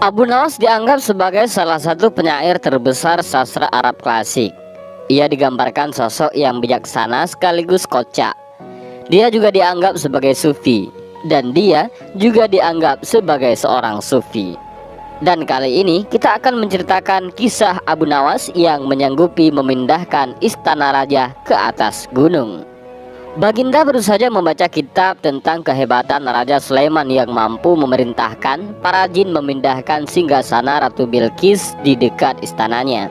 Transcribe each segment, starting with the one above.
Abu Nawas dianggap sebagai salah satu penyair terbesar sastra Arab klasik. Ia digambarkan sosok yang bijaksana sekaligus kocak. Dia juga dianggap sebagai sufi, dan dia juga dianggap sebagai seorang sufi. Dan kali ini kita akan menceritakan kisah Abu Nawas yang menyanggupi memindahkan istana raja ke atas gunung. Baginda baru saja membaca kitab tentang kehebatan Raja Sulaiman yang mampu memerintahkan para jin memindahkan singgasana Ratu Bilqis di dekat istananya.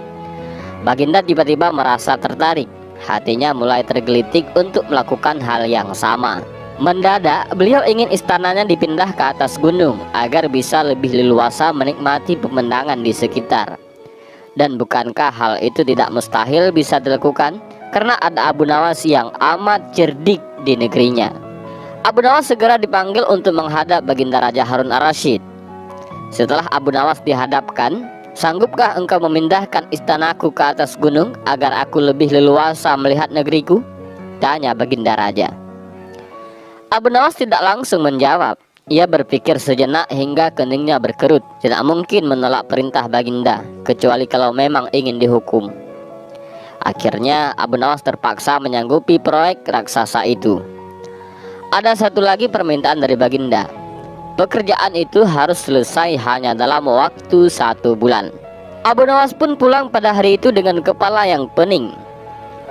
Baginda tiba-tiba merasa tertarik, hatinya mulai tergelitik untuk melakukan hal yang sama. Mendadak beliau ingin istananya dipindah ke atas gunung agar bisa lebih leluasa menikmati pemandangan di sekitar. Dan bukankah hal itu tidak mustahil bisa dilakukan? Karena ada Abu Nawas yang amat cerdik di negerinya. Abu Nawas segera dipanggil untuk menghadap Baginda Raja Harun ar-Rasyid. Setelah Abu Nawas dihadapkan, "Sanggupkah engkau memindahkan istanaku ke atas gunung agar aku lebih leluasa melihat negeriku?" tanya Baginda Raja. Abu Nawas tidak langsung menjawab. Ia berpikir sejenak hingga keningnya berkerut. Tidak mungkin menolak perintah Baginda, kecuali kalau memang ingin dihukum. Akhirnya Abu Nawas terpaksa menyanggupi proyek raksasa itu. Ada satu lagi permintaan dari Baginda. Pekerjaan itu harus selesai hanya dalam waktu 1 bulan. Abu Nawas pun pulang pada hari itu dengan kepala yang pening.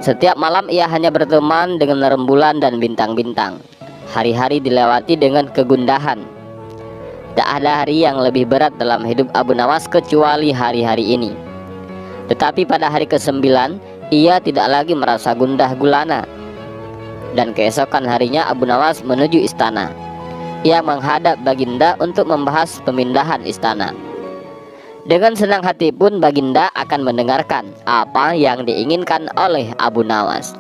Setiap malam ia hanya berteman dengan rembulan dan bintang-bintang. Hari-hari dilewati dengan kegundahan. Tak ada hari yang lebih berat dalam hidup Abu Nawas kecuali hari-hari ini. Tetapi pada hari ke-9 ia tidak lagi merasa gundah gulana. Dan keesokan harinya Abu Nawas menuju istana. Ia menghadap Baginda untuk membahas pemindahan istana. Dengan senang hati pun Baginda akan mendengarkan apa yang diinginkan oleh Abu Nawas.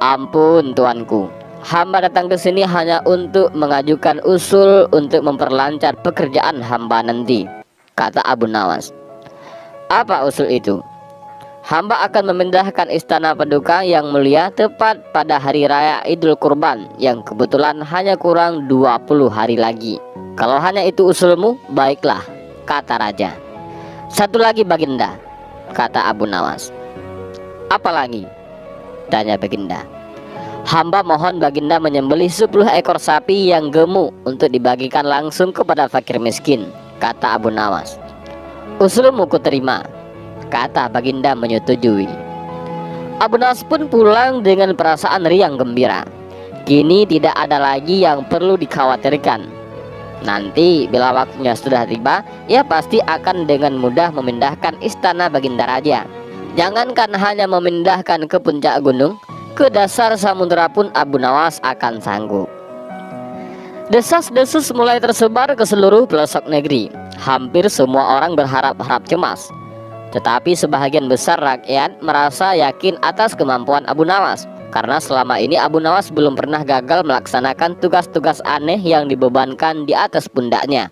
"Ampun tuanku, hamba datang ke sini hanya untuk mengajukan usul untuk memperlancar pekerjaan hamba nanti," kata Abu Nawas. "Apa usul itu?" "Hamba akan memindahkan istana paduka yang mulia tepat pada hari raya Idul Kurban yang kebetulan hanya kurang 20 hari lagi." "Kalau hanya itu usulmu, baiklah," kata raja. "Satu lagi Baginda," kata Abu Nawas. "Apa lagi?" tanya Baginda. "Hamba mohon Baginda menyembelih 10 ekor sapi yang gemuk untuk dibagikan langsung kepada fakir miskin," kata Abu Nawas. "Usulmu kuterima," kata Baginda menyetujui. Abu Nawas pun pulang dengan perasaan riang gembira. Kini tidak ada lagi yang perlu dikhawatirkan. Nanti bila waktunya sudah tiba, ia pasti akan dengan mudah memindahkan istana Baginda Raja. Jangankan hanya memindahkan ke puncak gunung, ke dasar samudera pun Abu Nawas akan sanggup. Desas-desus mulai tersebar ke seluruh pelosok negeri. Hampir semua orang berharap-harap cemas. Tetapi sebahagian besar rakyat merasa yakin atas kemampuan Abu Nawas, karena selama ini Abu Nawas belum pernah gagal melaksanakan tugas-tugas aneh yang dibebankan di atas pundaknya.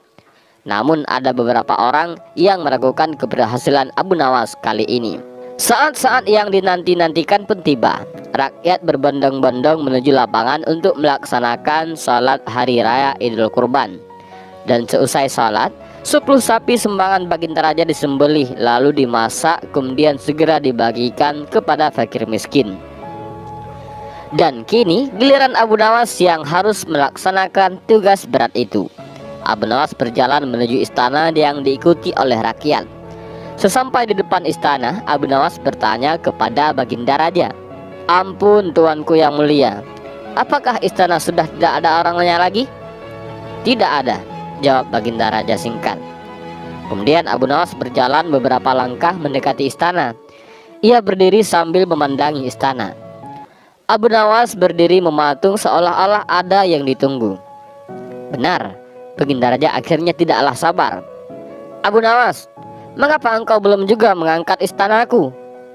Namun ada beberapa orang yang meragukan keberhasilan Abu Nawas kali ini. Saat-saat yang dinanti-nantikan pun tiba. Rakyat berbondong-bondong menuju lapangan untuk melaksanakan sholat hari raya Idul Kurban. Dan seusai sholat, 10 sapi sumbangan Baginda Raja disembelih lalu dimasak, kemudian segera dibagikan kepada fakir miskin. Dan kini giliran Abu Nawas yang harus melaksanakan tugas berat itu. Abu Nawas berjalan menuju istana yang diikuti oleh rakyat. Sesampai di depan istana, Abu Nawas bertanya kepada Baginda Raja, "Ampun tuanku yang mulia, apakah istana sudah tidak ada orangnya lagi?" "Tidak ada," jawab Baginda Raja singkat. Kemudian Abu Nawas berjalan beberapa langkah mendekati istana. Ia berdiri sambil memandangi istana. Abu Nawas berdiri mematung seolah-olah ada yang ditunggu. Benar, Baginda Raja akhirnya tidaklah sabar. "Abu Nawas, mengapa engkau belum juga mengangkat istanaku?"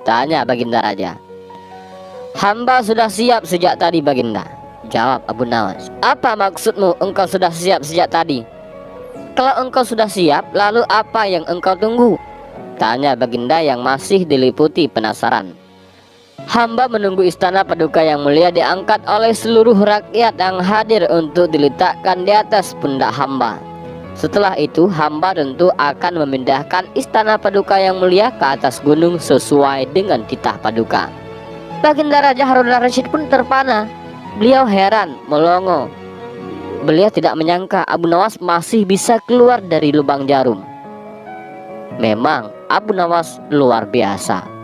tanya Baginda Raja. "Hamba sudah siap sejak tadi Baginda," jawab Abu Nawas. "Apa maksudmu engkau sudah siap sejak tadi?" "Kalau engkau sudah siap, lalu apa yang engkau tunggu?" tanya Baginda yang masih diliputi penasaran. "Hamba menunggu istana paduka yang mulia diangkat oleh seluruh rakyat yang hadir untuk diletakkan di atas pundak hamba. Setelah itu hamba tentu akan memindahkan istana paduka yang mulia ke atas gunung sesuai dengan titah paduka. Baginda Raja Harun al-Rasyid pun terpana. Beliau heran, melongo. Beliau tidak menyangka Abu Nawas masih bisa keluar dari lubang jarum. Memang Abu Nawas luar biasa.